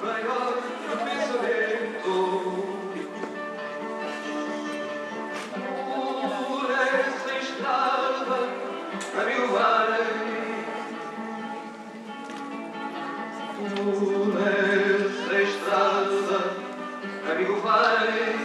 maior que o pensamento. Por essa estrada a mil vais, por essa estrada a mil vais.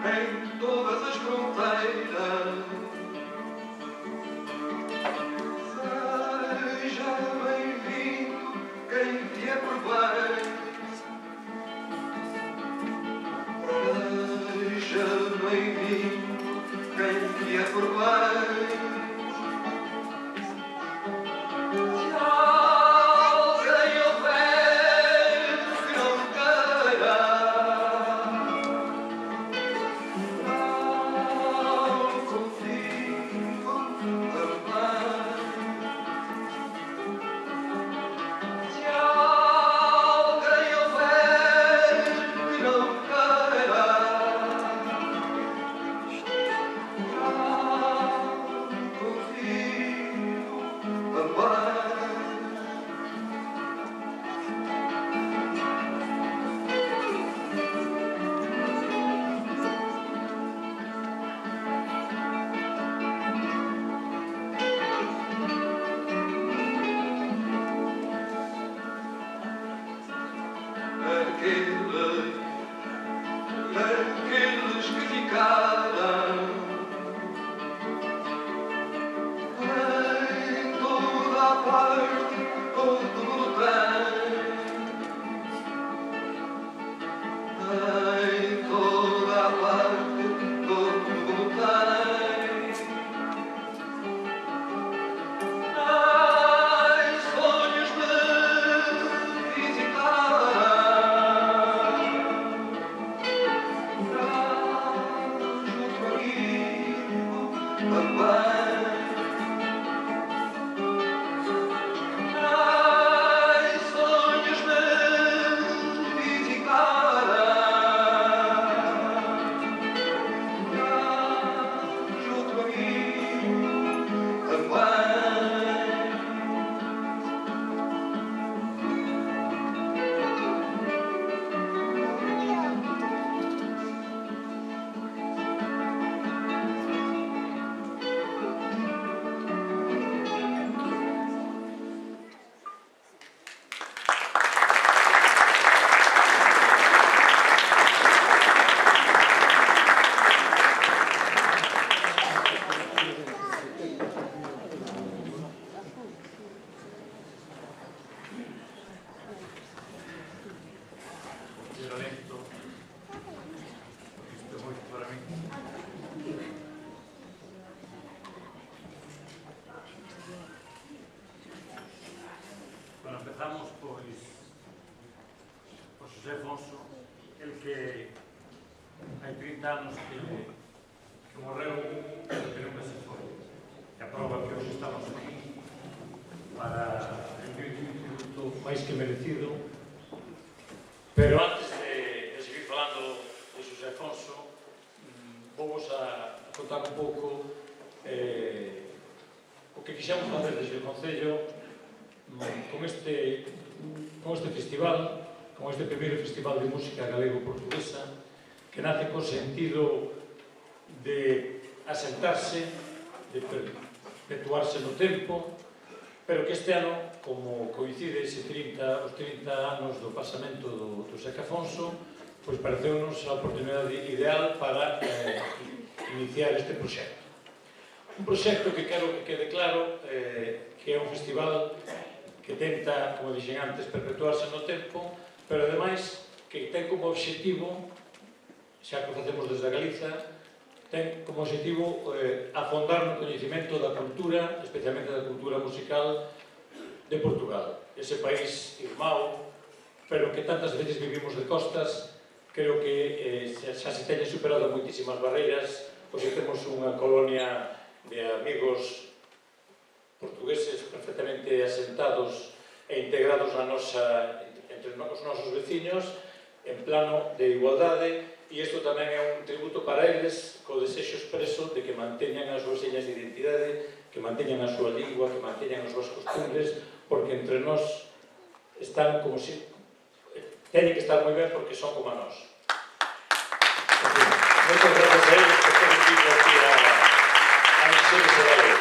Em todas as fronteiras, seja bem-vindo quem vier por bem, seja bem-vindo quem vier por bem. Aqueles que ficaram em toda a parte, todo mundo tem, em toda a parte, todo mundo tem. Ai, sonhos de visitar. Empezamos, pois, por José Afonso, el que hai 30 anos que morreu, pero que nunca se foi. E a prova que hoxe estamos aquí para rendir un tributo máis que merecido. Pero antes de seguir falando de José Afonso, vou a contar un pouco o que quixemos facer desde o Concello con este festival, con este primeiro festival de música galego-portuguesa, que nace con sentido de asentarse, de perpetuarse no tempo, pero que este ano, como coincide os 30 anos do pasamento do Seca Afonso, pois pareceu-nos a oportunidade ideal para iniciar este proxecto. Un proxecto que quero que quede claro que é un festival que tenta, como dixen antes, perpetuarse no tempo, pero ademais que ten como objetivo, xa que o facemos desde Galiza, ten como objetivo afondar no coñecemento da cultura, especialmente da cultura musical de Portugal. Ese país irmão, pero que tantas veces vivimos de costas, creo que xa se teñen superado moitísimas barreiras, pois temos unha colonia de amigos portugueses perfectamente asentados e integrados entre os nosos veciños en plano de igualdade, e isto tamén é un tributo para eles co desexo expreso de que manteñan as súas señas de identidade, que manteñan a súa lingua, que manteñan as súas costumbres, porque entre nós están como si teñen que estar moi ben porque son como a nós. Moitas gracias a eles por terem vindo aquí a enxerse da lei.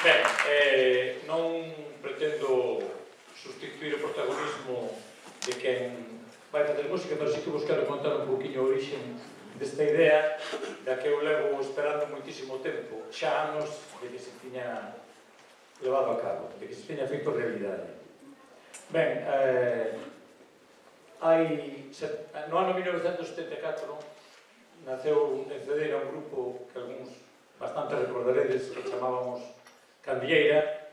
Ben, non pretendo sustituir o protagonismo de quen vai facer música, pero sí que vos quero contar un pouquinho a orixen desta idea da que eu levo esperando moitísimo tempo, xa anos de que se tiña levado a cabo, de que se tiña feito realidade. Ben, no ano 1974 naceu en Cedeira un grupo que algúns bastante recordaredes que chamábamos Candilleira.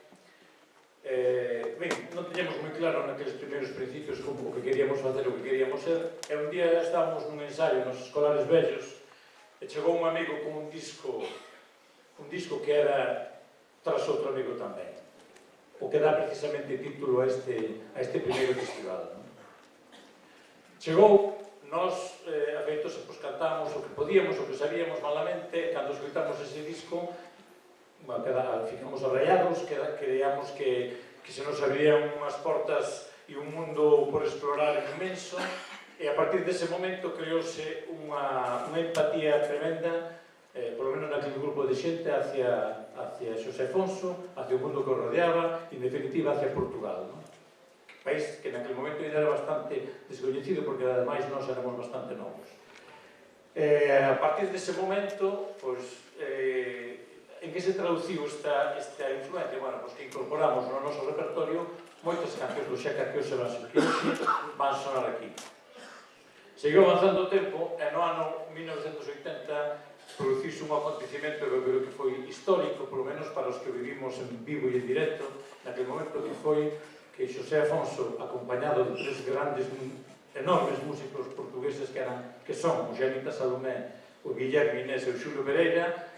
Ben, non teñemos moi claro naqueles primeiros principios como o que queríamos facer, o que queríamos ser, e un día estábamos nun ensaio nos escolares vellos e chegou un amigo con un disco que era tras outro amigo tamén, o que dá precisamente título a este primeiro festival. Chegou, nós afeitos pois cantamos o que podíamos, o que sabíamos malamente, cando escoitamos ese disco ficamos arraiados, creíamos que se nos abrían unhas portas e un mundo por explorar inmenso, e a partir dese momento creouse unha empatía tremenda, polo menos naquele grupo de xente, hacia Xosé Afonso, hacia o mundo que o rodeaba, e en definitiva hacia Portugal, non? País que naquele momento ainda era bastante descoñecido, porque ademais nós éramos bastante novos. A partir dese momento, pois, en que se traduciu esta influencia? Bueno, pois que incorporamos no noso repertorio moitas cancións do Xeca que hoxe van sonar aquí. Seguiu avanzando o tempo, e no ano 1980 produciuse un acontecimento que eu creo que foi histórico, polo menos para os que vivimos en vivo e en directo, naquele momento que foi que Xosé Afonso, acompañado de tres grandes, enormes músicos portugueses que son o Xanita Salomé, o Guillermo Inés e o Xulio Pereira,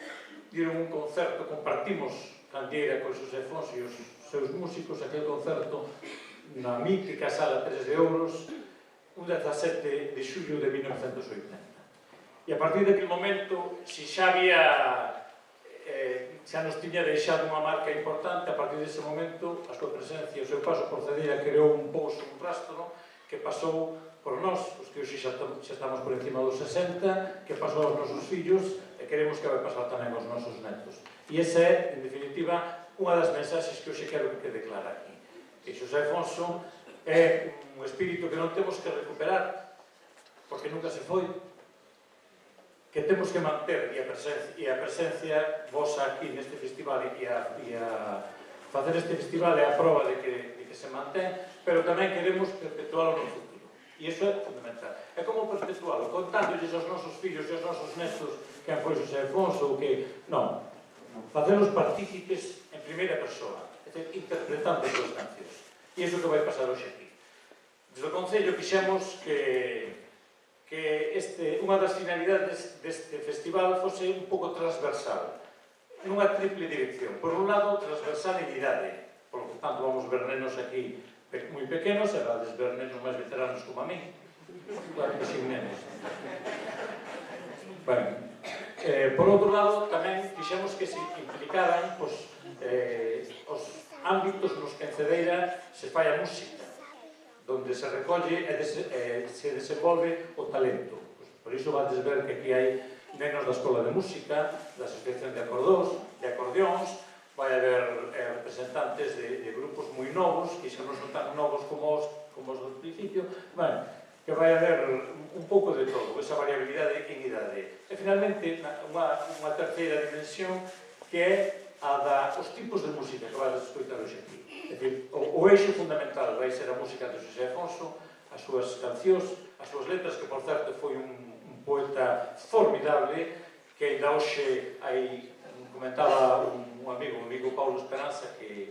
dieron un concerto, compartimos Candieira con Xosé Afonso e os seus músicos, aquel concerto na mítica Sala 3 de Ouros, un 17 de xullo de 1980. E a partir daquele momento, se xa nos tiña deixado unha marca importante, a partir dese momento, a súa presencia, o seu paso por Cedeira creou un pouso, un rastro, que pasou por nós, os que hoxe xa estamos por encima dos 60, que pasou aos nosos fillos, e queremos que vai pasar tamén aos nosos netos. E esa é, en definitiva, unha das mensaxes que hoxe quero que quede clara aquí. Que Xosé Afonso é un espírito que non temos que recuperar, porque nunca se foi, que temos que manter, e a presencia vosa aquí neste festival e a facer este festival é a prova de que se mantén, pero tamén queremos perpetuálo no futuro. E iso é fundamental. É como perpetuálo, contándoles aos nosos fillos e aos nosos netos quen foi Xosé Afonso, ou que... Non. Facerlos partícipes en primeira persoa, é dicir, interpretando as súas cancións. E iso que vai pasar hoxe aquí. Desde o Concello quixemos que unha das finalidades deste festival fose un pouco transversal, nunha triple dirección. Por un lado, transversalidade, por lo tanto vamos ver nenos aquí moi pequenos, e vades ver nenos máis veteranos como a mí, claro que sin nenos. Bueno, por outro lado, tamén quixemos que se implicaran os ámbitos nos que en Cedeira se fai a música, donde se recolle e se desenvolve o talento. Por iso vades ver que aquí hai nenos da Escola de Música, da Asociación de Acordeóns, vai haber representantes de grupos moi novos, que xa non son tan novos como os do principio, que vai haber un pouco de todo, esa variabilidade en idade. E, finalmente, unha terceira dimensión que é a dos tipos de música que vais a escoitar hoxe aquí. É dicir, o eixo fundamental vai ser a música de Xosé Afonso, as súas cancións, as súas letras, que, por certo, foi un poeta formidable, que ainda hoxe comentaba un amigo Paulo Esperanza, que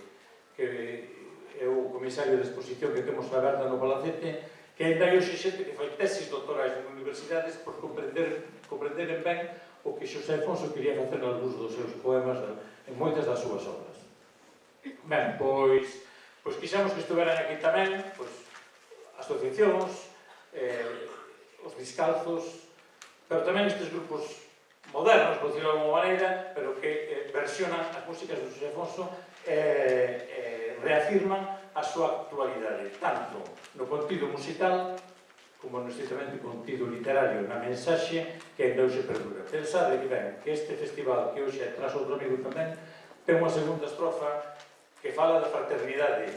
é o comisario de exposición que temos aberta no Palacete, que ainda hai hoxe xente que fai tesis doctorais en universidades por comprenderen ben o que Xosé Afonso quería facer algúns dos seus poemas en moitas das súas obras. Ben, pois quixemos que estuveran aquí tamén asociacións, os descalzos, pero tamén estes grupos modernos, por decirlo de alguma maneira, pero que versionan as músicas de Xosé Afonso e reafirman a súa actualidade, tanto no contido musical como no estrictamente contido literario, na mensaxe que ainda hoxe perdura. Pensade que este festival, que hoxe tras outro amigo tamén, ten unha segunda estrofa que fala da fraternidade,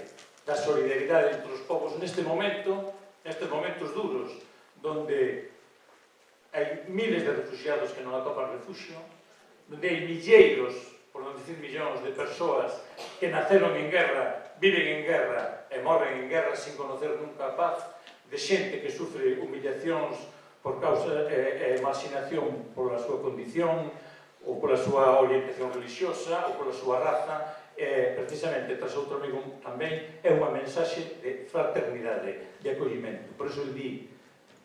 da solidaridade entre os povos nestes momentos duros, donde hai miles de refugiados que non atopan refuxio, donde hai milleiros, por non dicir millóns, de persoas que naceron en guerra, viven en guerra e morren en guerra sin conocer nunca a paz, de xente que sufre humillacións por causa e marxinación pola súa condición ou pola súa orientación religiosa ou pola súa raza, precisamente, tras outro amigo tamén, é unha mensaxe de fraternidade, de acollimento. Por iso di,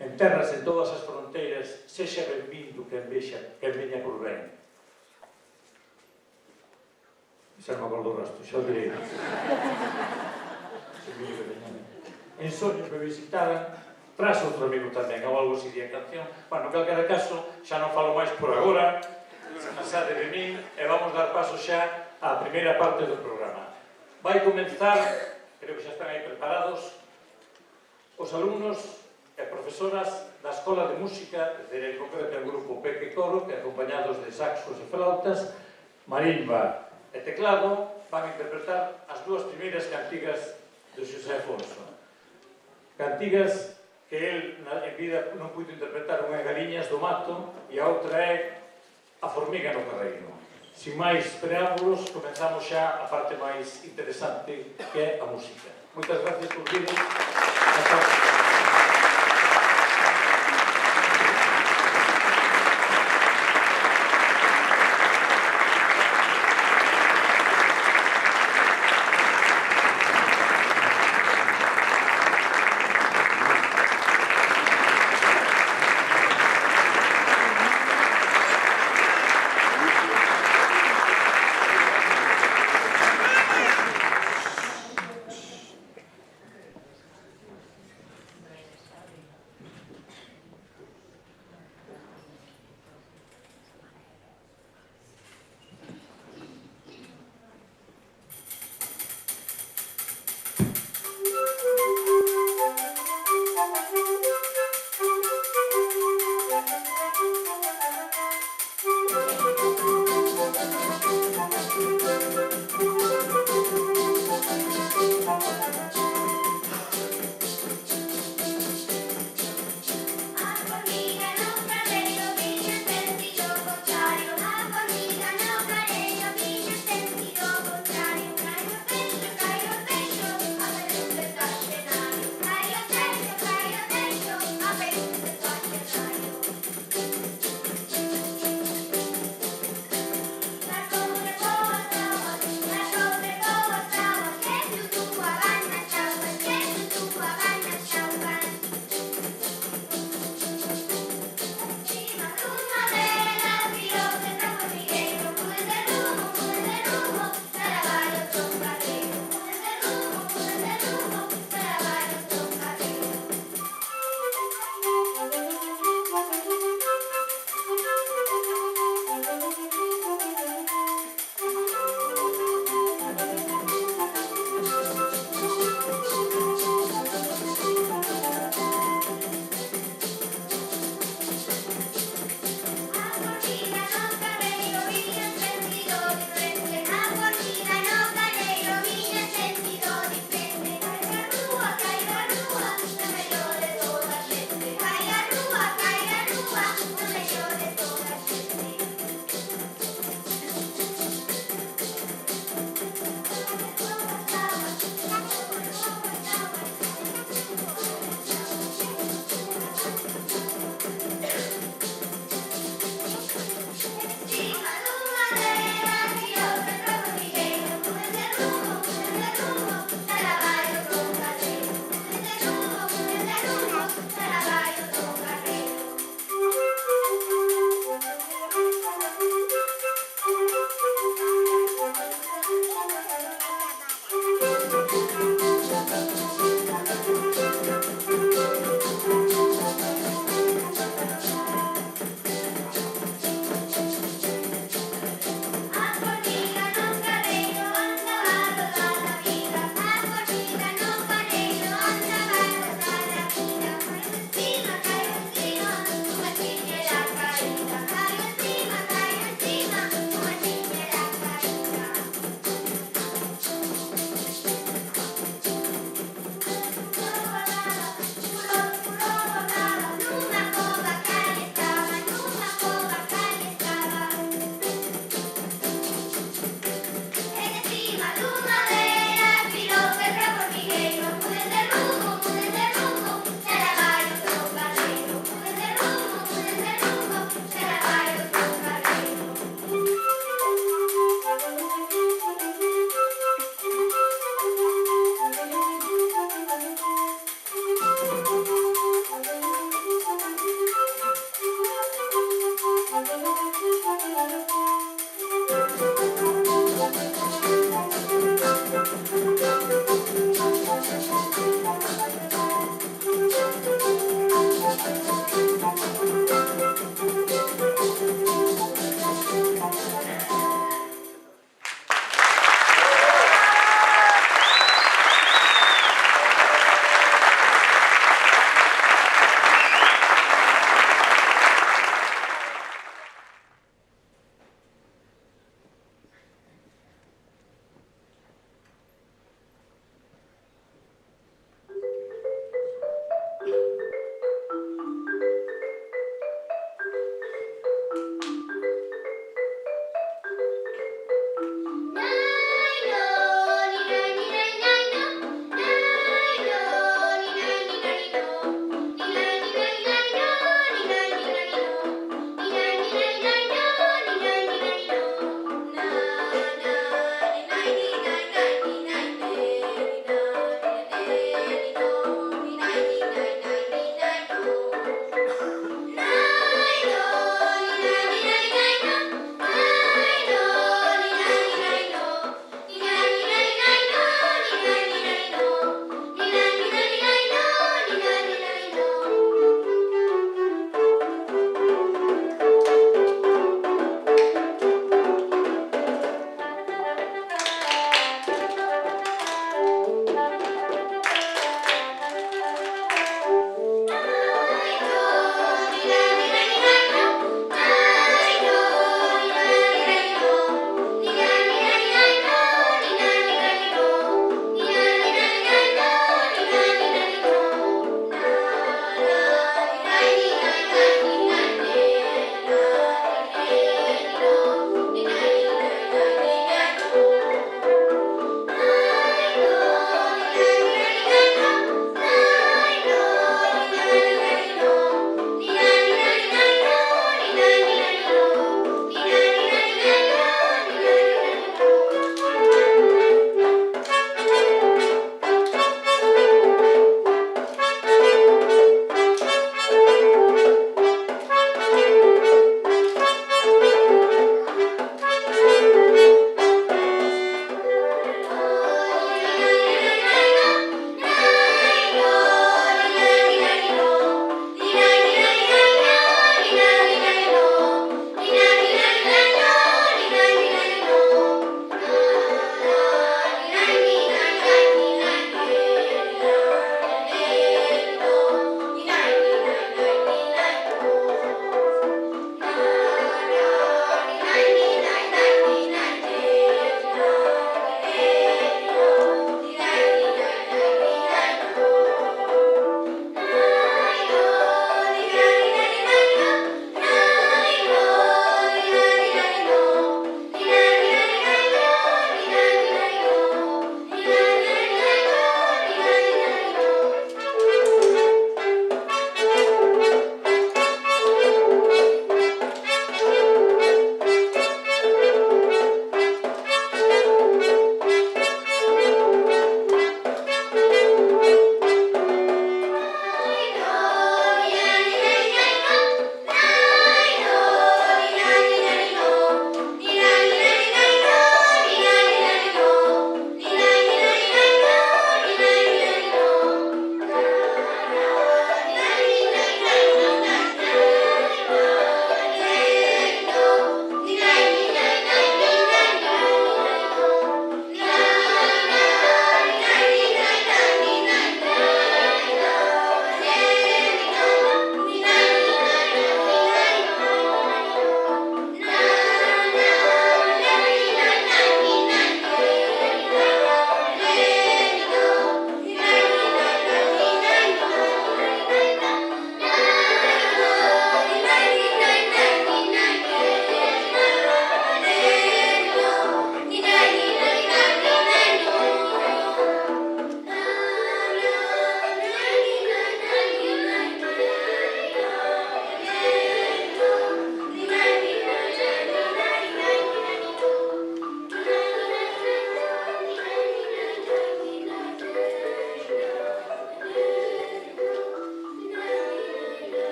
en terras en todas as fronteiras, sexa benvindo quen veña por ben. Xa non me acordo o resto, xa o direi. En soños me visitaran, tras outro amigo tamén, ou algo así de canción. Bueno, en calquera caso, xa non falo máis por agora, descansade de min, e vamos dar paso xa á primeira parte do programa. Vai comenzar, creo que xa están aí preparados, os alumnos e profesoras da Escola de Música, en concreto o grupo Peque Coro, que acompañados de saxos e flautas, marimba e teclado, van a interpretar as dúas primeiras cantigas de Xosé Afonso. Cantigas que el en vida non puido interpretar, unha é Galiñas do Mato e a outra é A formiga no carreiro. Sin máis preámbulos, comenzamos xa a parte máis interesante, que é a música. Moitas gracias por vir.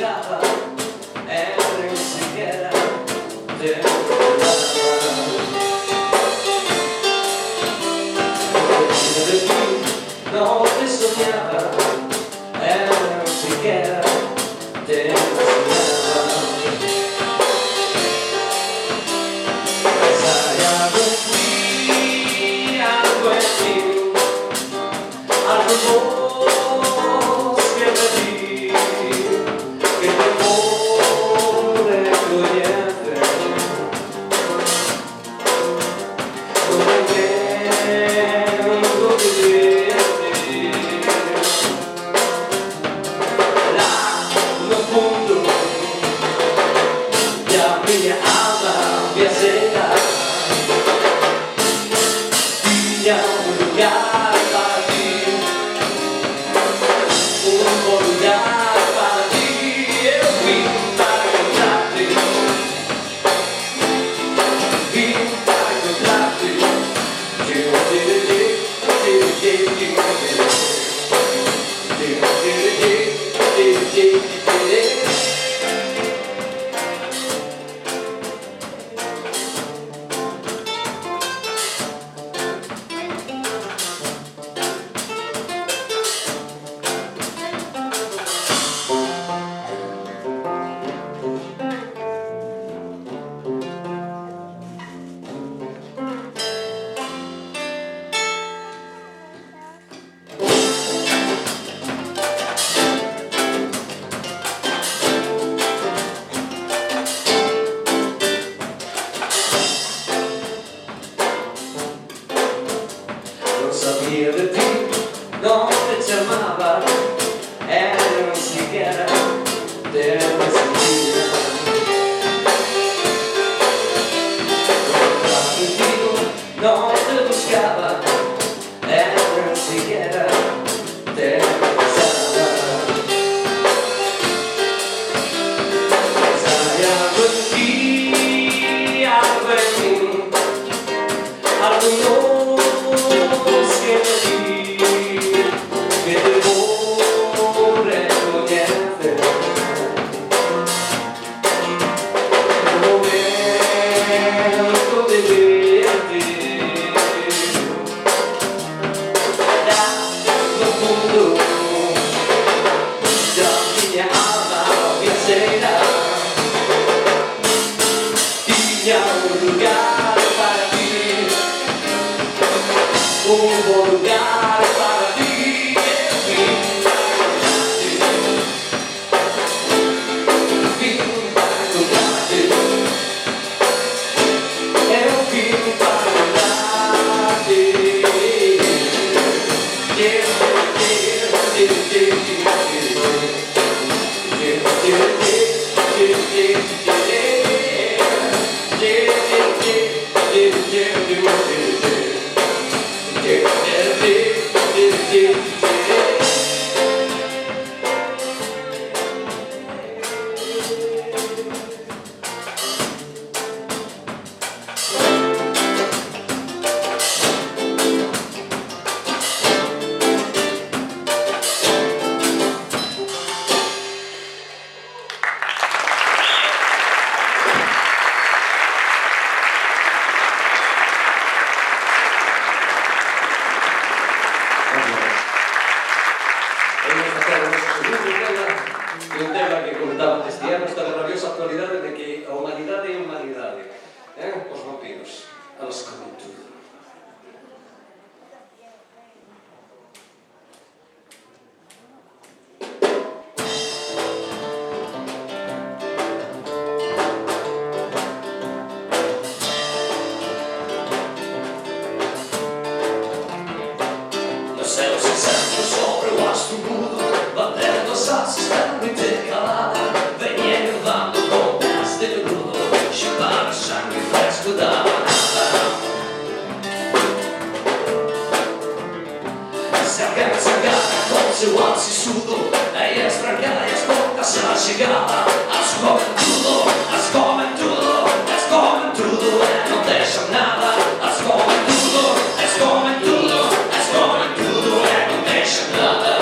buscaba, él ni siquiera te recordaba. De ti no te soñaba, él ni siquiera te soñaba. Hay algo en ti, algo en mí, algo que me di, que te pone fluyente, como el viento viviente. Là fondo, la mia alma piaceva, tinha lugar para ti, buon lugar para ti. Eu vim para encontrar-te, vim para encontrar-te. Sabía de ti, no te llamaba, él ni siquiera te sentía. Contigo no te buscaba, él ni siquiera te pensaba. Hay algo en ti, algo en mí, algo no que te borre lo niente, como viento de viento. Da fondo, la mia alma piaceva, tinha lugar para ti, buon lugar para ti. Un tema que contaba este ano esta rabiosa actualidade de que a humanidade é humanidade, os vampiros, elas comem tudo. No céu se sente sobre o astro mudo, batendo as asas eternamente calada, venha levando com pés de veludo, chupar o sangue fresco da manada. Se alguém se agarra com seu alciçudo, é estragar as bocas à chegada, as comem tudo, as comem tudo, as comem tudo, não deixam nada, as comem tudo, as comem tudo, as comem tudo, não deixam nada.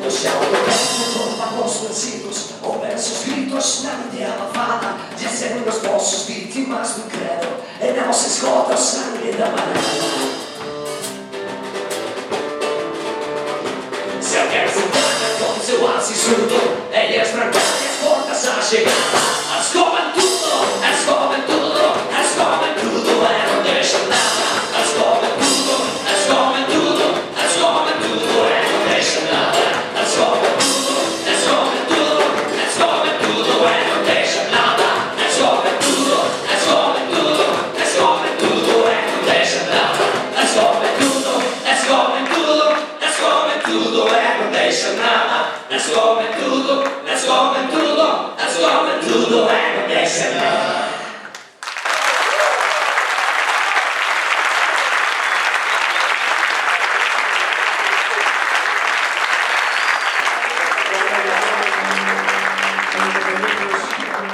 No siamo contenti con famosos versículos o versos gritos na minha lavada, dizendo aos nossos vítimas do credo, e não se esgota o sangue da manada. Se alguém se engana com seu absurdo, ele esfranca as portas à chegada. As comem tudo, as comem tudo, as comem tudo e não deixam nada. As comem tudo, as comem tudo, as comem tudo e não deixam nada. As comem tudo, as comem tudo, as comem tudo e não deixam nada. As comem tudo, as comem tudo, as comem tudo e não deixam nada. As comem tudo, as comem tudo, as comem tudo e não deixam nada. As comem tudo, as comem tudo, as comem tudo e não deixam nada.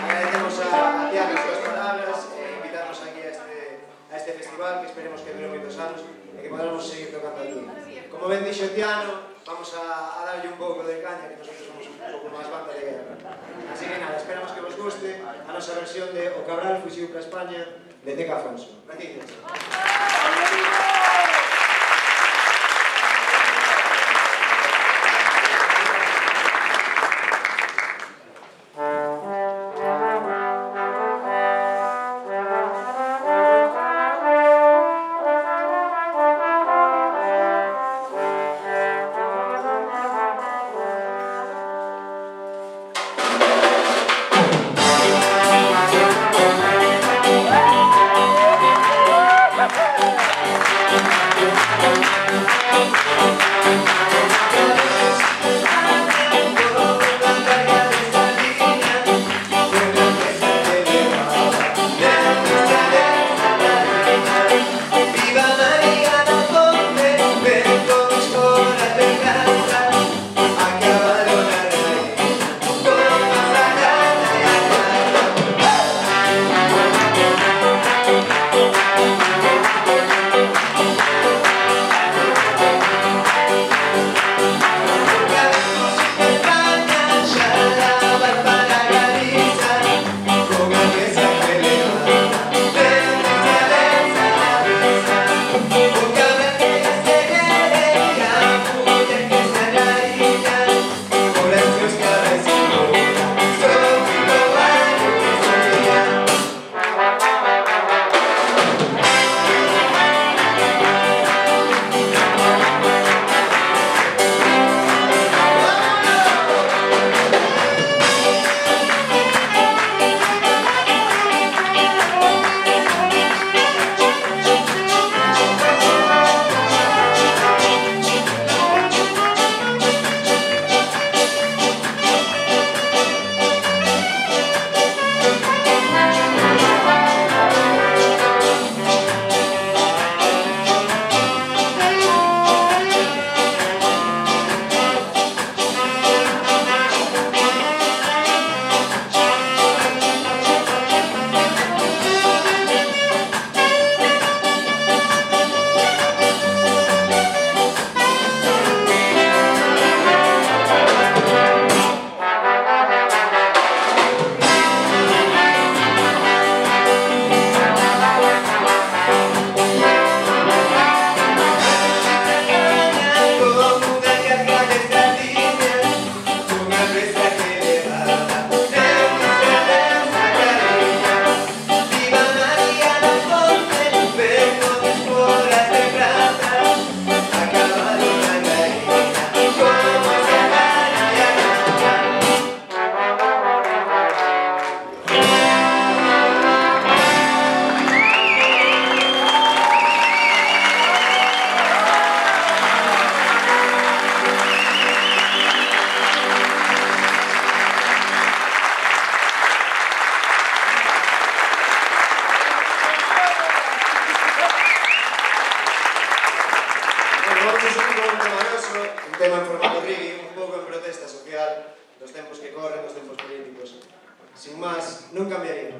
Agradecemos a Tiago as súas palabras e invitarnos aquí a este festival que esperemos que dure moitos anos e que podamos seguir tocando aquí. Como ben dixo Tiano, vamos a darlle un pouco de caña, que nosotros somos un pouco máis banda de guerra. Así que nada, esperamos que vos guste a nosa versión de O Cabral fuxiu para España de Ceca Afonso. Gracias. tema en formato reggae, un pouco en protesta social dos tempos que corren, dos tempos políticos. Sin máis, non cambiaría.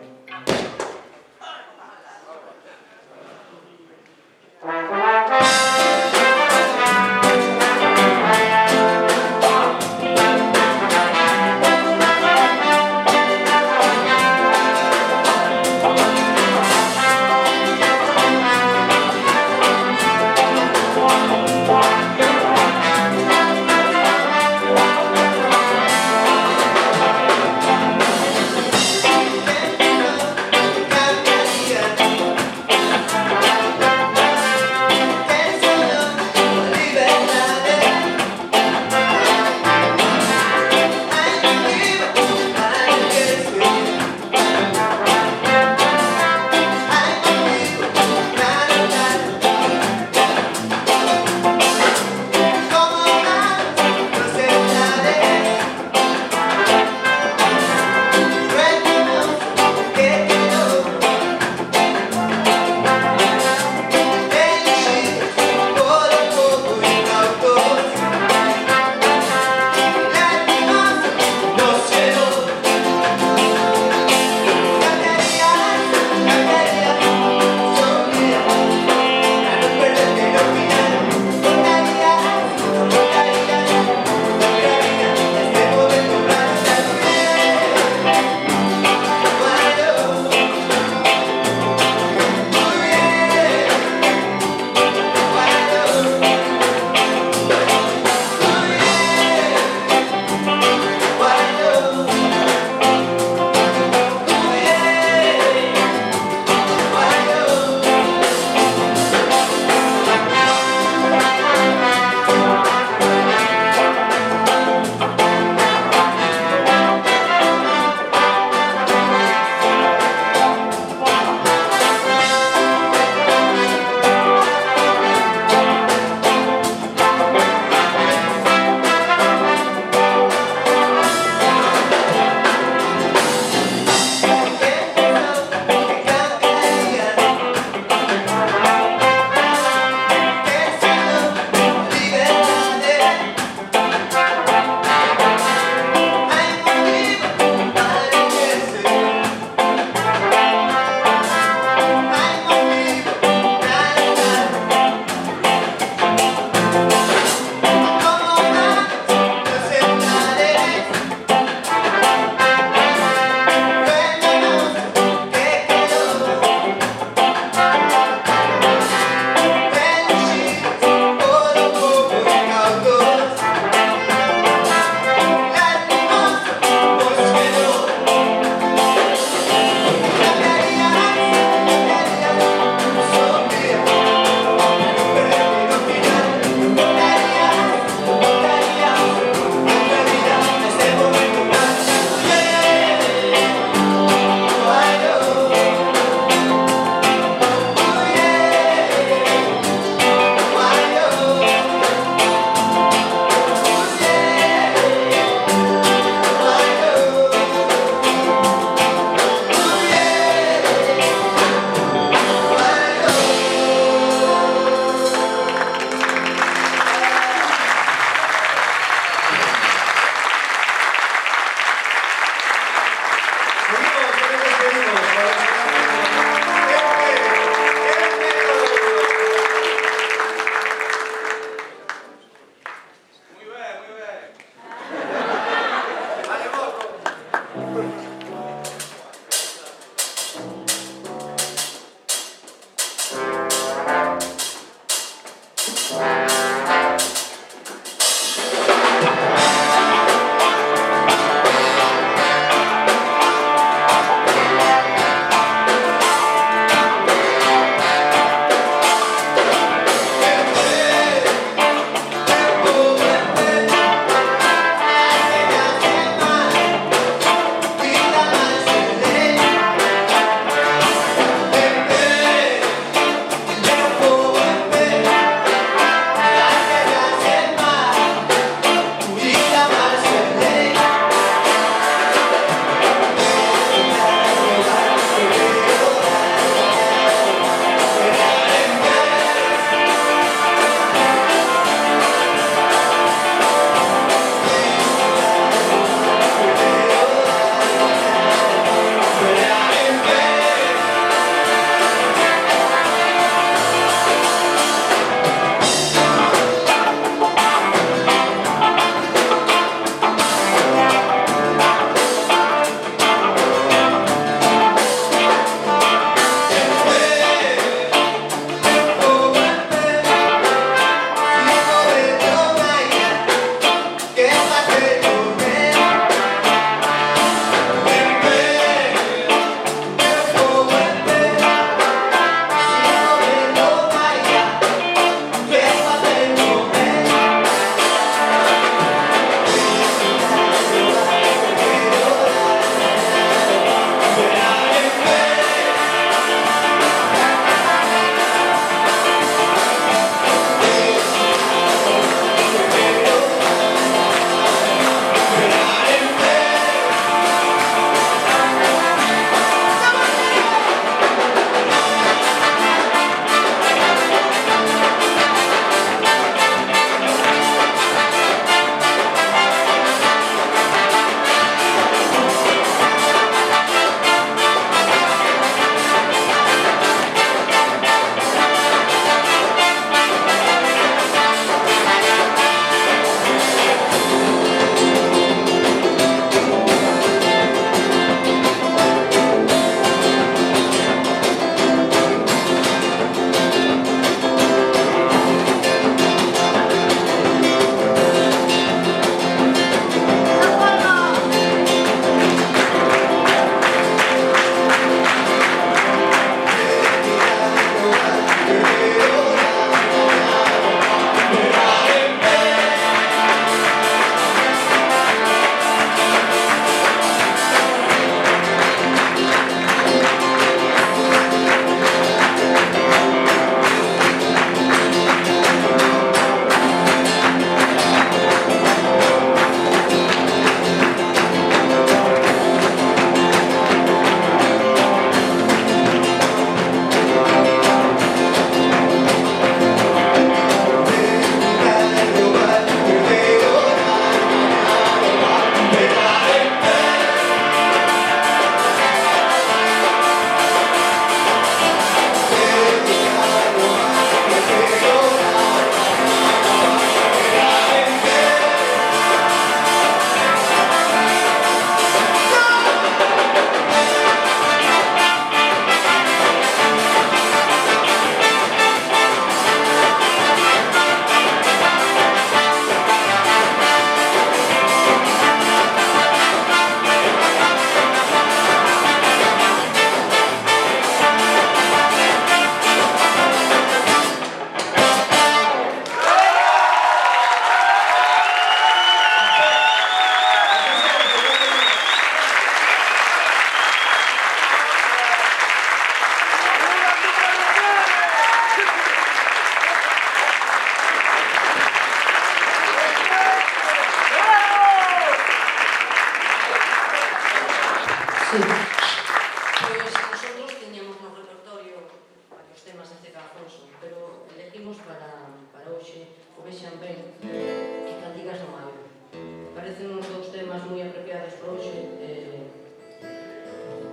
parecen uns dous temas moi apropiados para hoxe,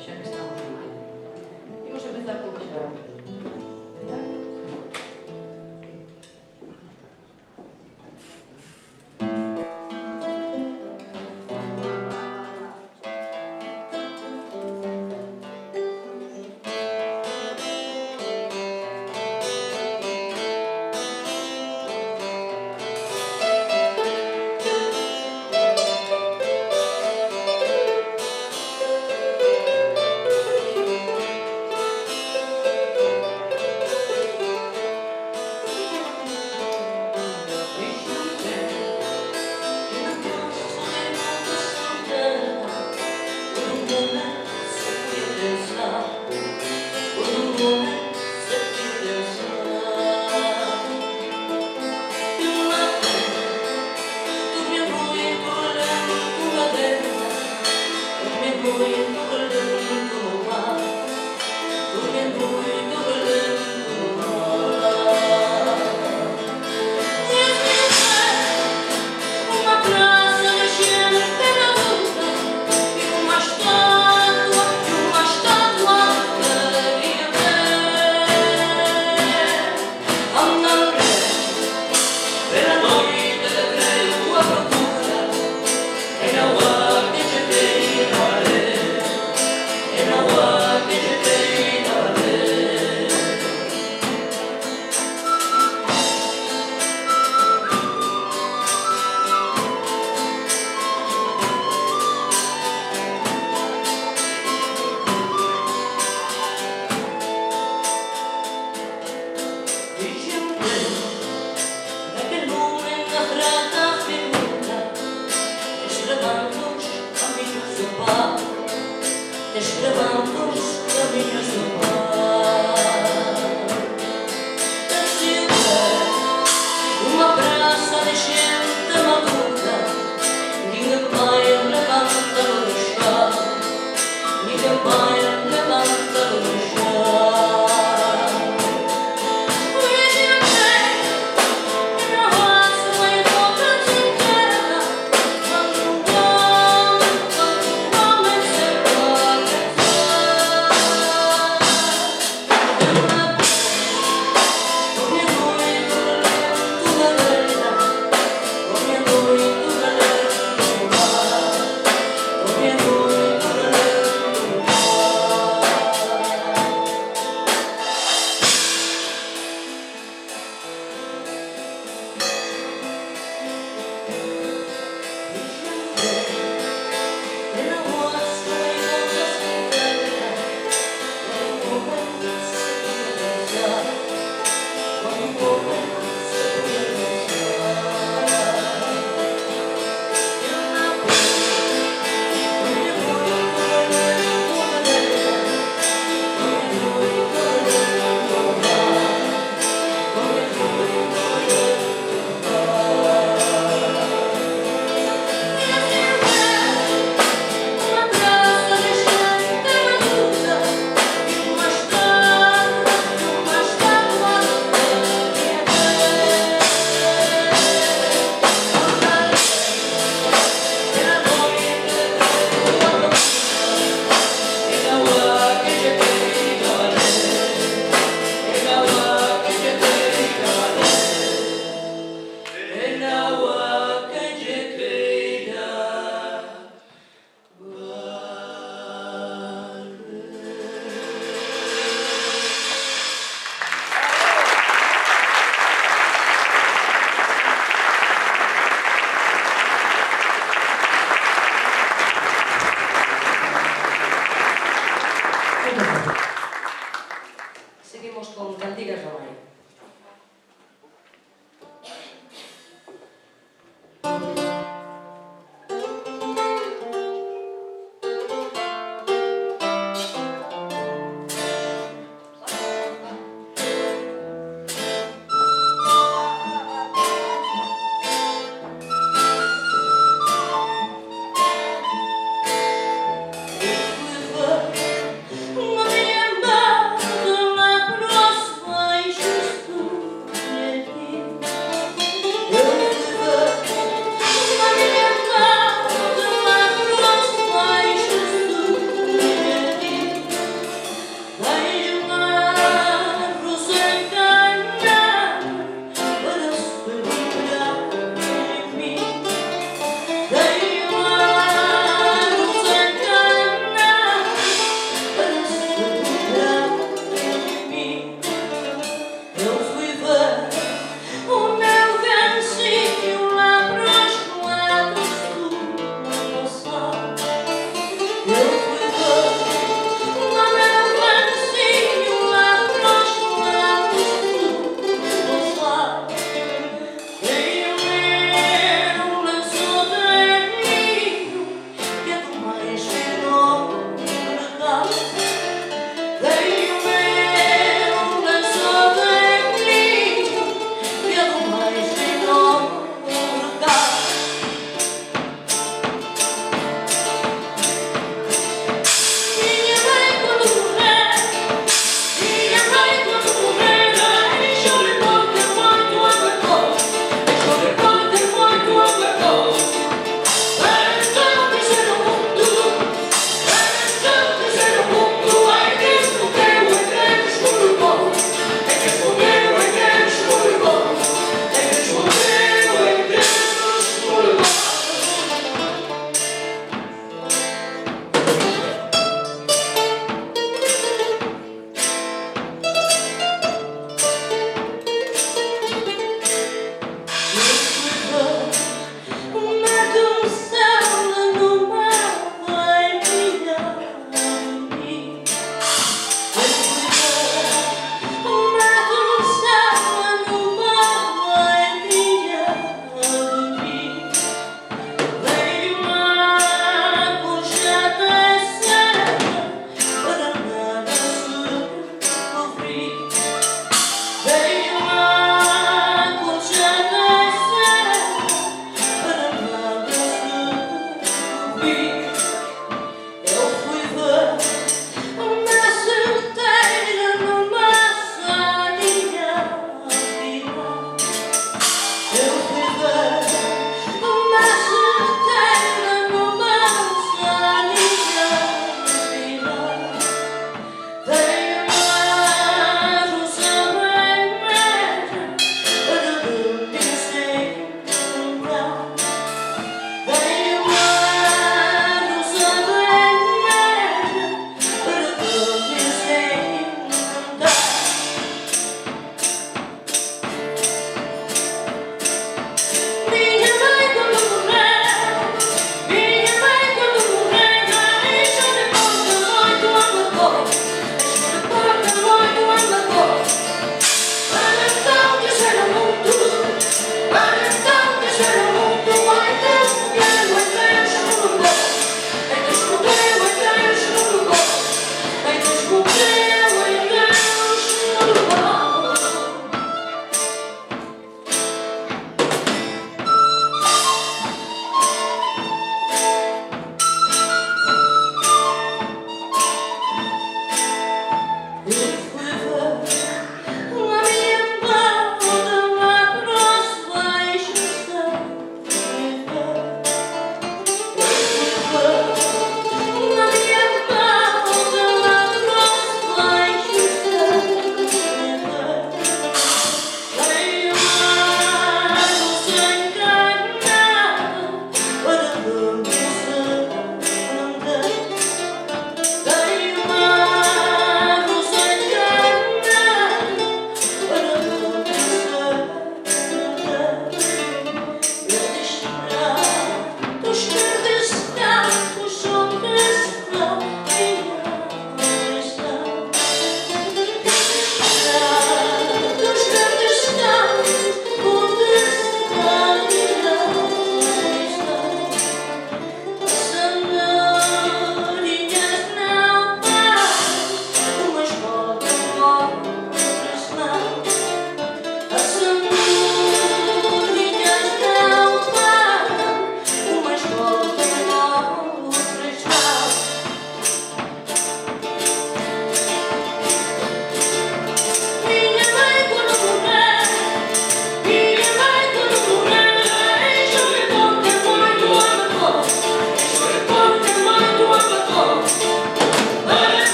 xa que estamos en maio. Imos empezar con que xa.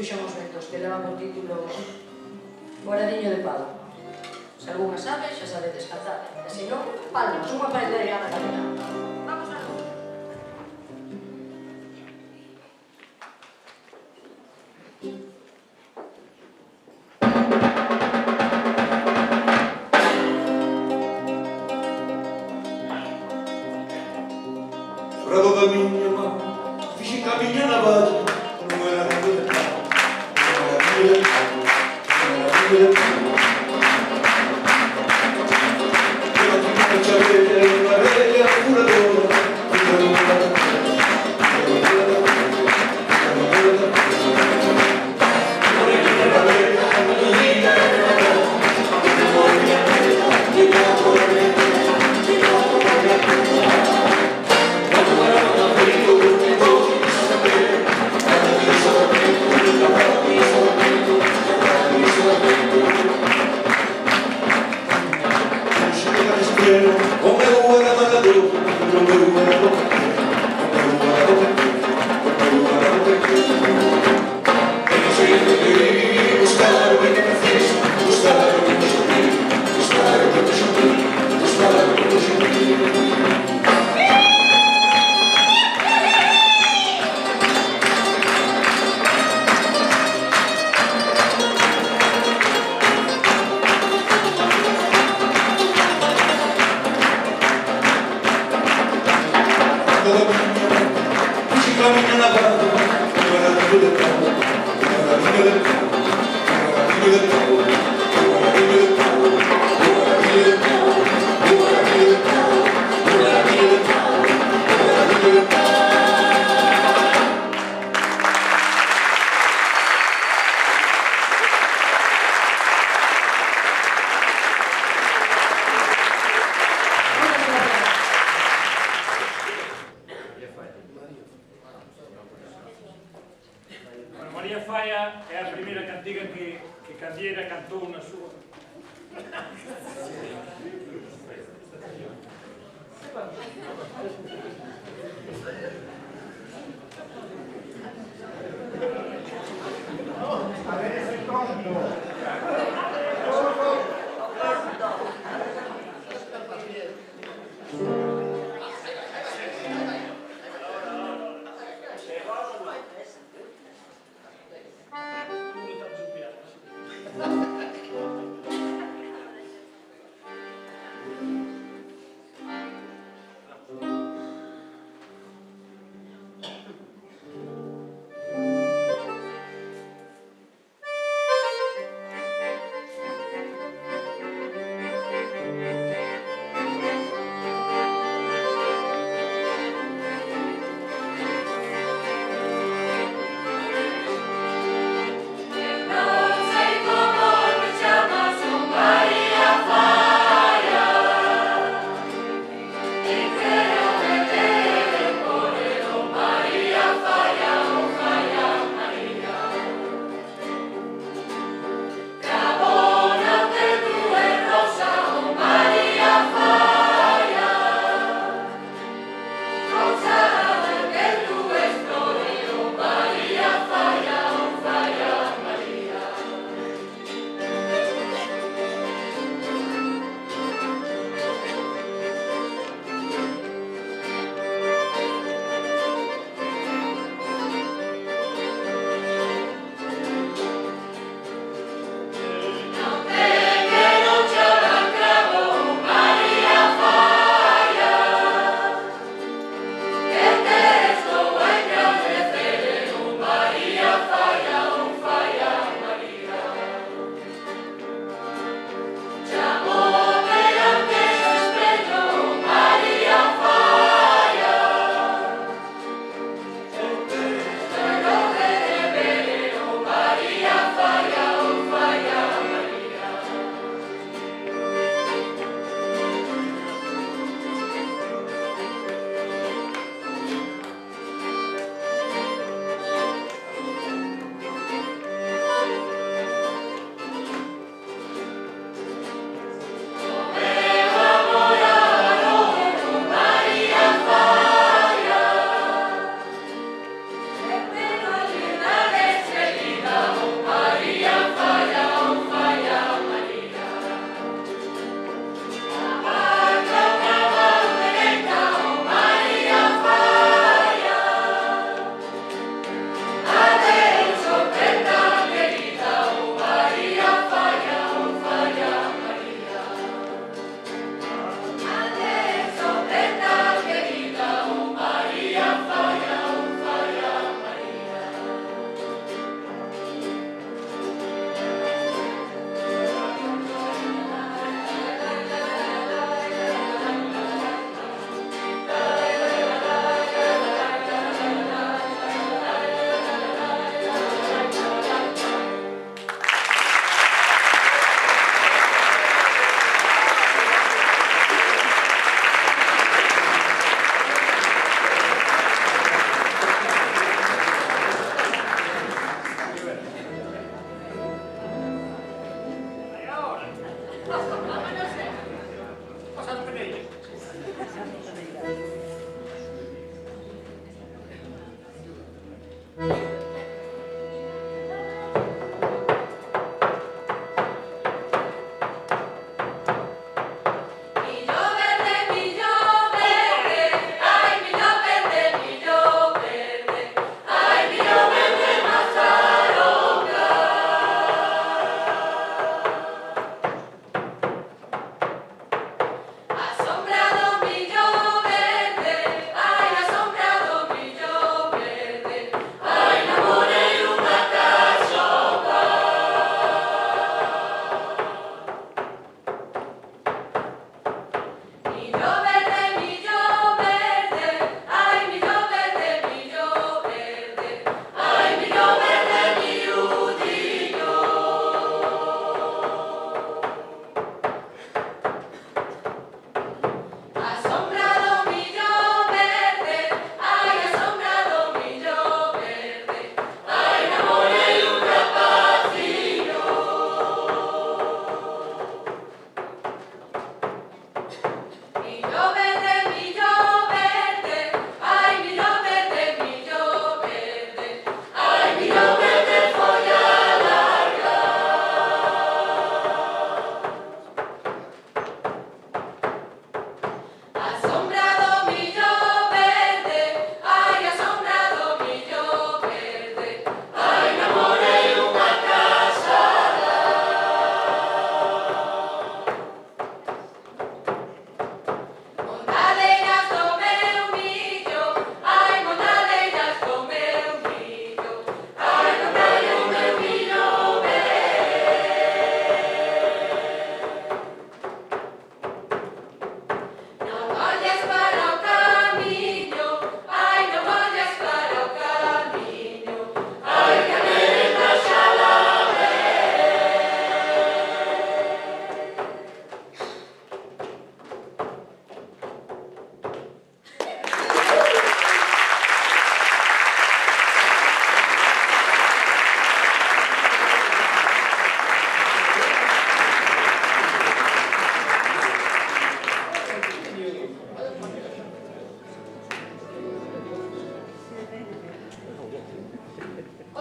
fuxan os ventos, que leva por título Boradiño de Palo. Se algunha sabe, xa sabedes cantar. E se non, palmas, unha paelera na cabeza. Vamos a luz. Bravo da minha mão, fixe caminho na base, não era nada de pau, não era nada de pau, não era nada de pau. Eu tinha que te abrir uma velha furadora, María Falla é a primeira cantiga que Candiera cantou na súa.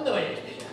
Onde vai este xa?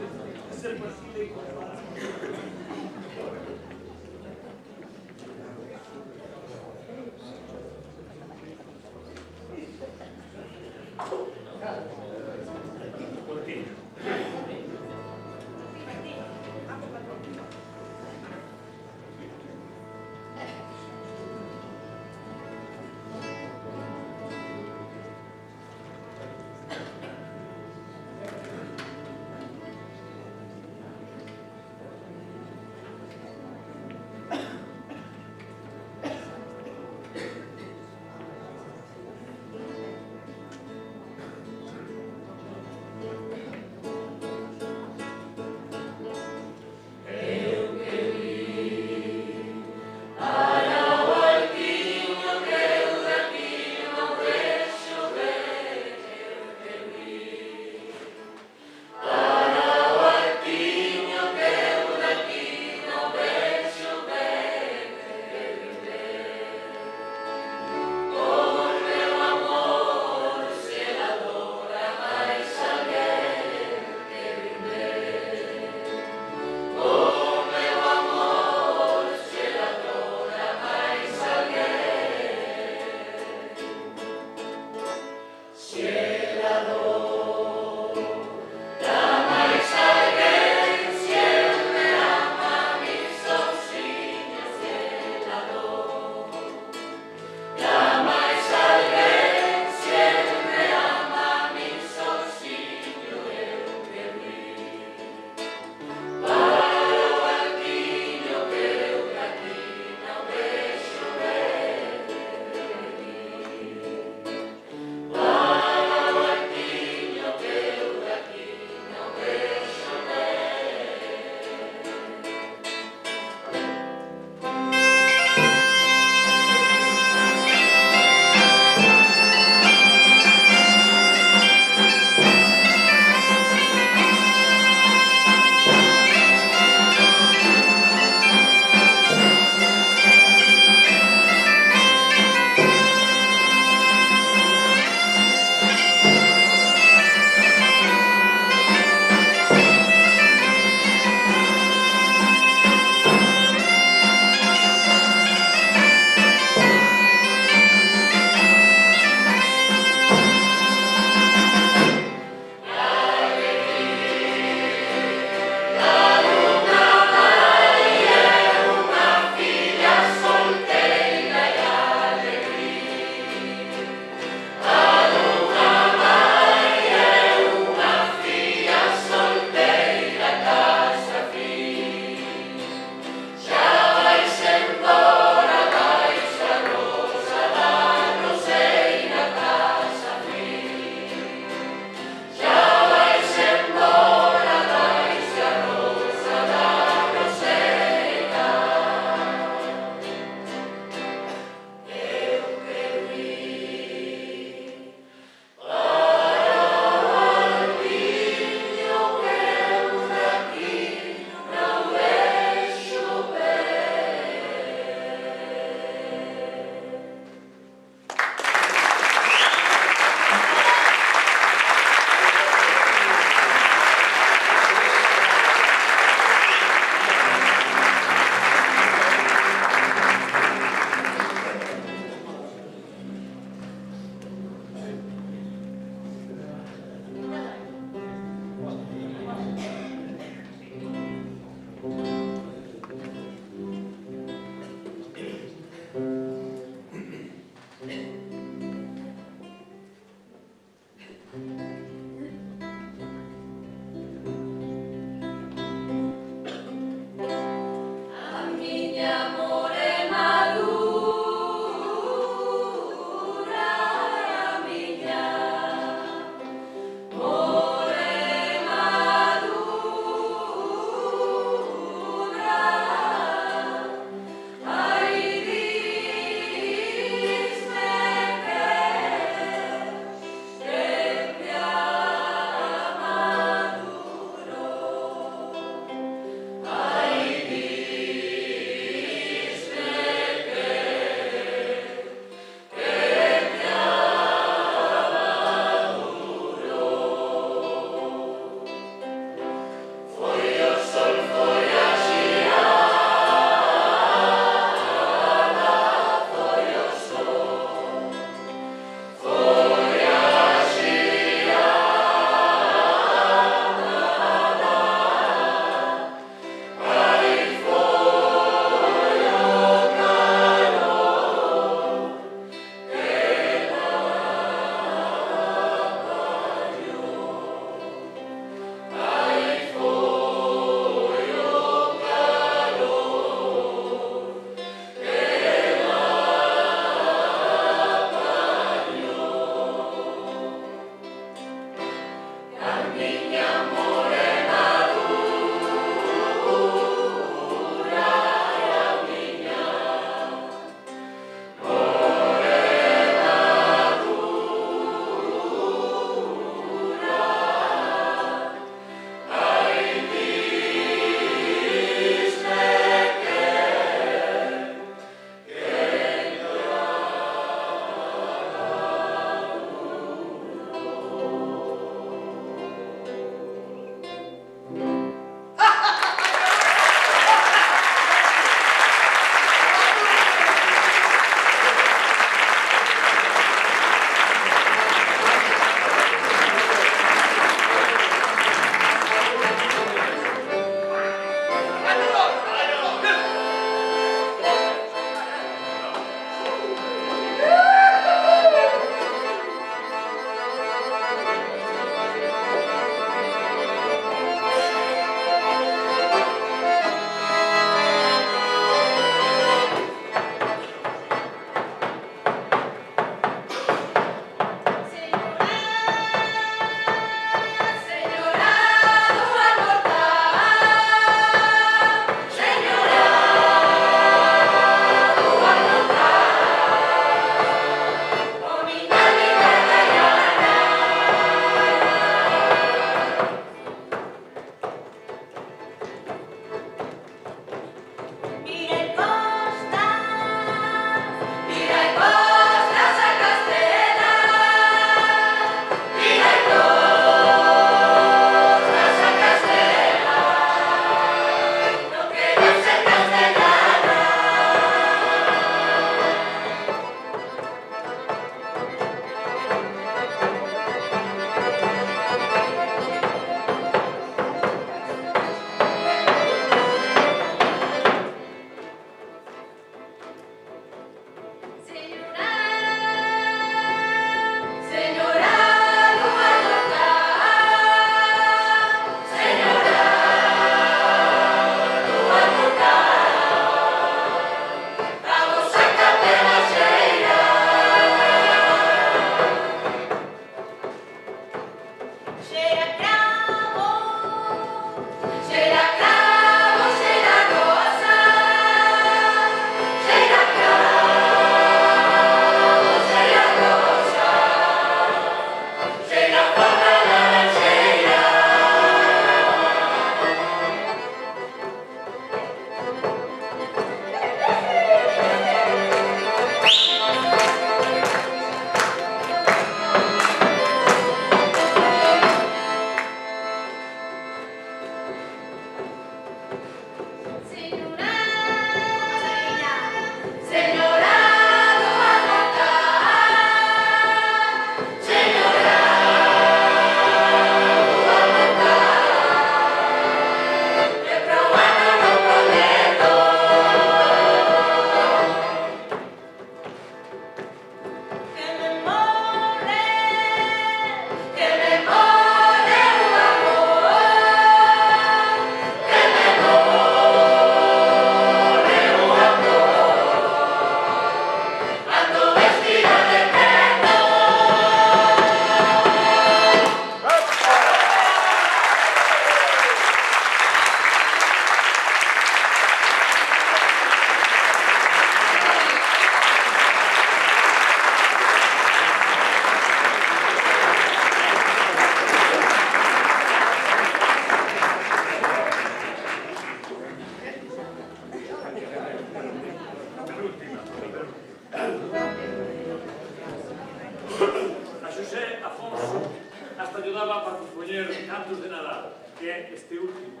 que é este último,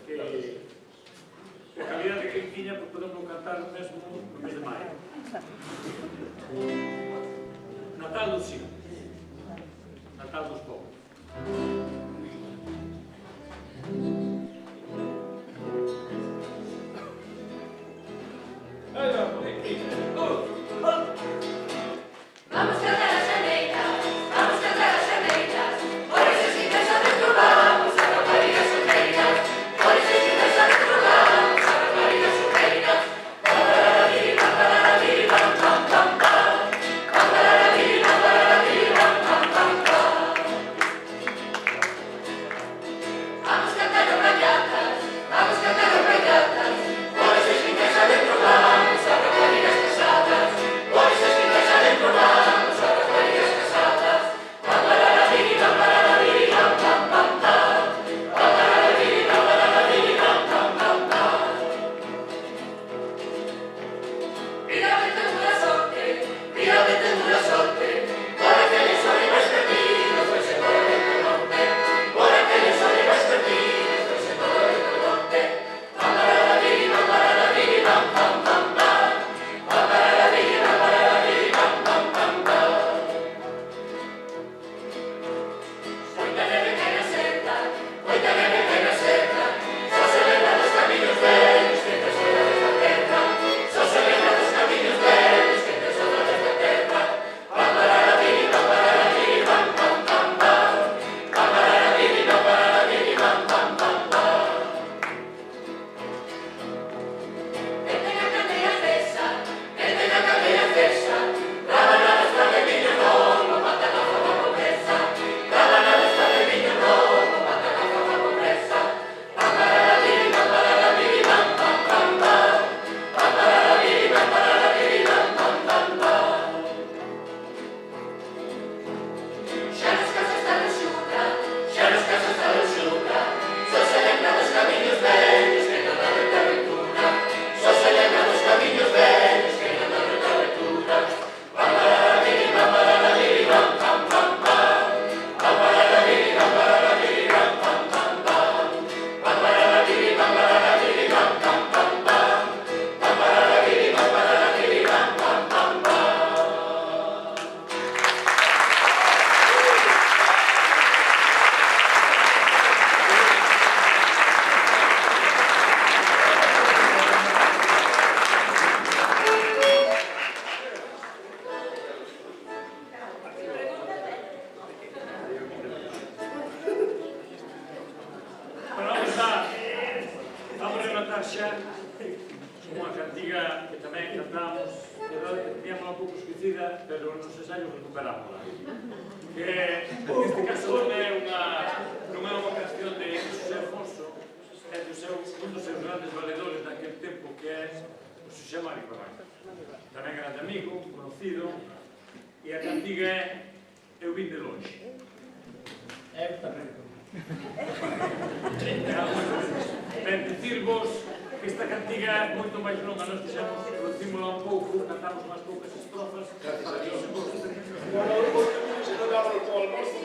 que a calidade que tiña, pues podemos cantar o mesmo no mes de maio. Natal do Xico. Natal dos povos. Vamos cantar as xaneiras, vamos cantar as xaneiras. Por ese sitio xa retrobamos a raparigas solteiras. Por ese sitio xa retrobamos a raparigas solteiras. Pam pararabiri pam pam pam pam. Pam pararabiri pam pam pam pam. Vamos cantar as rallatas, vamos cantar as rallatas. Por ese sitio xa retrobamos a raparigas casadas. Por ese sitio xa retrobamos a raparigas casadas. Pam pararabiri pam pam pam pam. Pam pararabiri pam pam pam. Finalmente dura sorte, finalmente dura sorte. Por aqueles olivos perdidos, fuese todo dentro do monte. Por aqueles olivos perdidos, fuese todo dentro do monte. Pam pararabiri pam pam pam pam. Pam pararabiri pam pam pam. Moita neve que na seta, moita neve que na seta. Só se lembra dos camiños velhos que te sobran desta terra. Só se lembra dos camiños velhos que te sobran desta terra. Pam pararabiri pam pam pam pam. Pam pararabiri pam pam pam. Que tenga candeia cesa, que tenga candeia cesa. Rabanadas para de viño novo, mata na fama a pobreza. Rabanadas para de viño novo, mata na fama a pobreza. Pam pararabiri pam pam pam pam. Pam pararabiri pam pam pam. Xa nas casas da luxura, xa nas casas da luxura. Só se lembra dos camiños velhos que non dan outra aventura. Só se lembra dos camiños velhos que non dan outra aventura. Pam pararabiri pam pam pam pam. Pam pararabiri pam pam pam pam. Pam pararabiri pam pam pam pam. Pam pararabiri pam pam pam pam. Bueno, vamos a rematar xa unha cantiga que tamén cantamos, que teníamos un pouco esquecida, pero nos ensaios recuperamos. Que neste caso non é unha canción de Xosé Afonso, é un dos seus grandes valedores daquel tempo, que é o Xosé Mari Corral. Tamén grande amigo, conocido, e a cantiga é Eu vin de longe. Eu tamén. Ben, dicirvos que esta cantiga é moito máis longa, nós fixemos, producímola un pouco, cantamos unhas poucas estrofas. Gracias a Dios. Se non daba o almoço.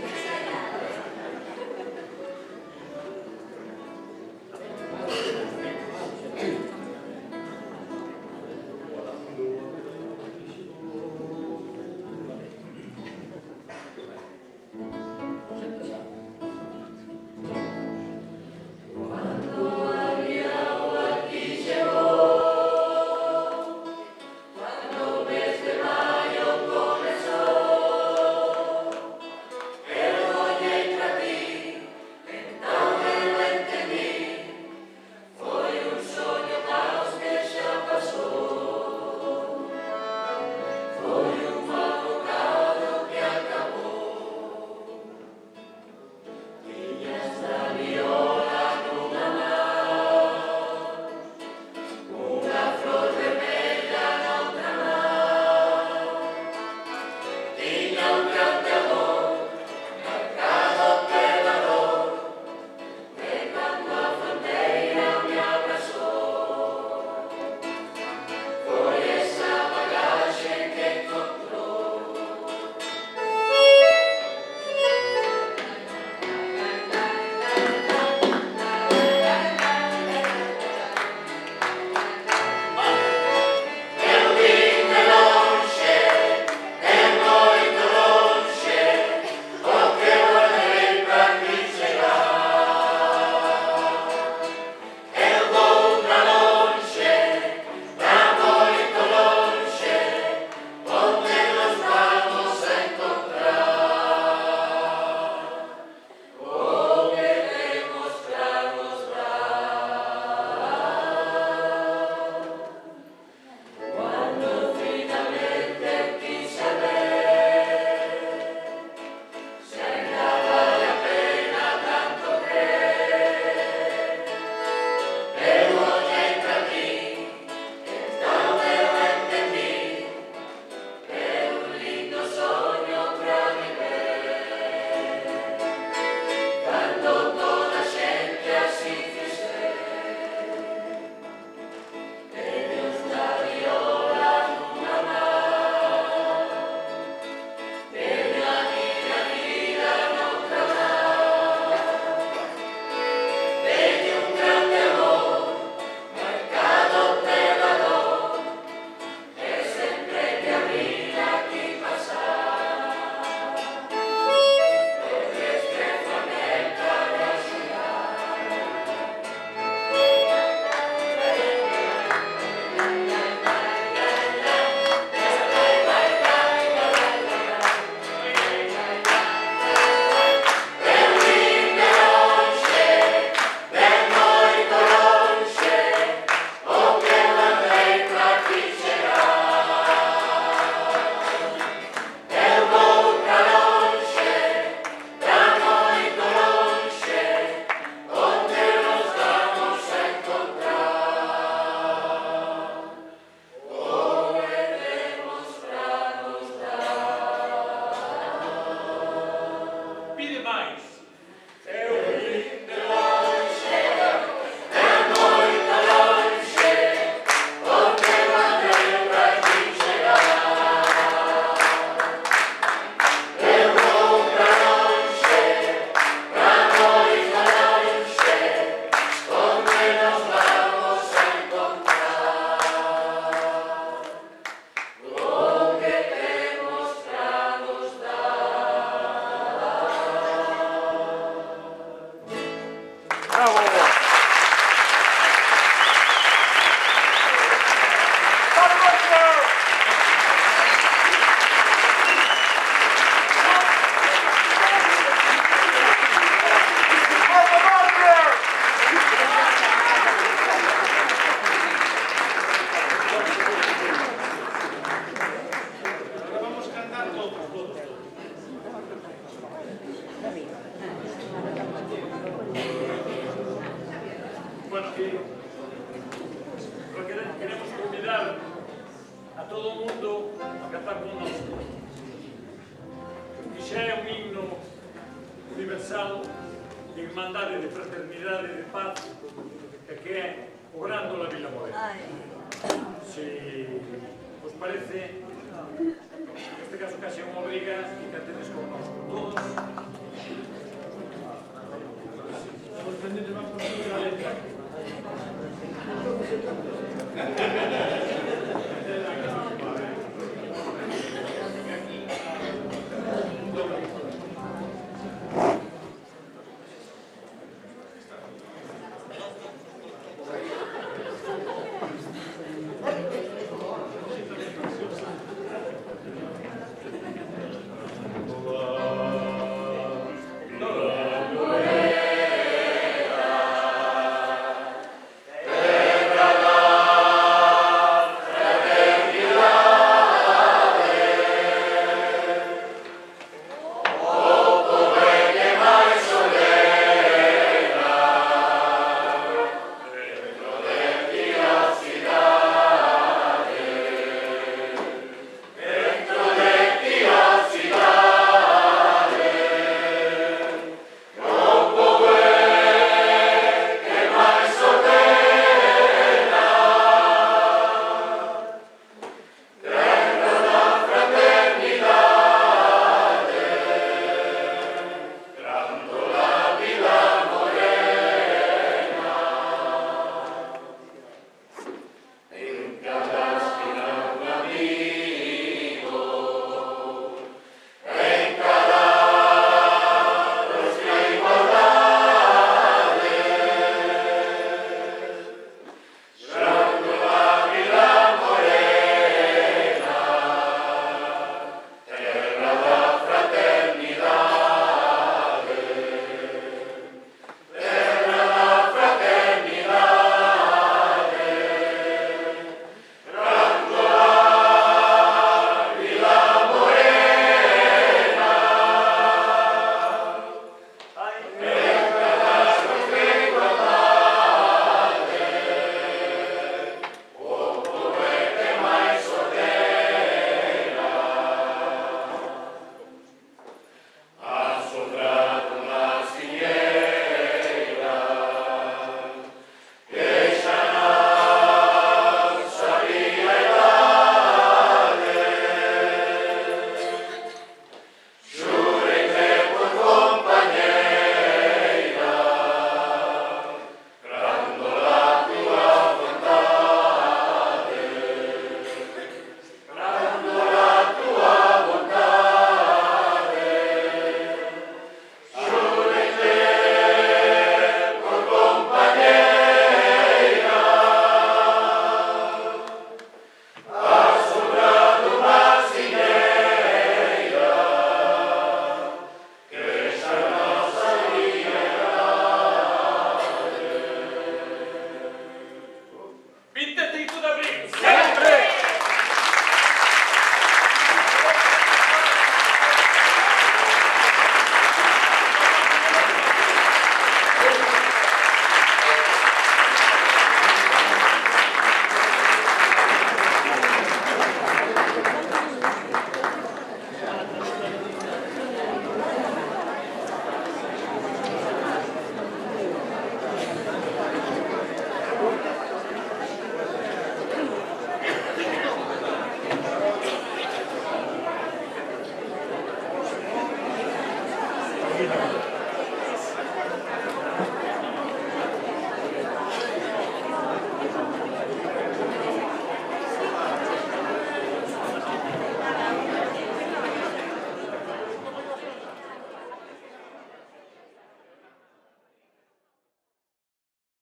Cuando mes de mayo universal de irmandade, de fraternidade, de paz, que é o grande da Vila Moderna. Se vos parece, neste caso case unha obriga e que tedes con nós, con todos. Os pendentes van por subir a letra.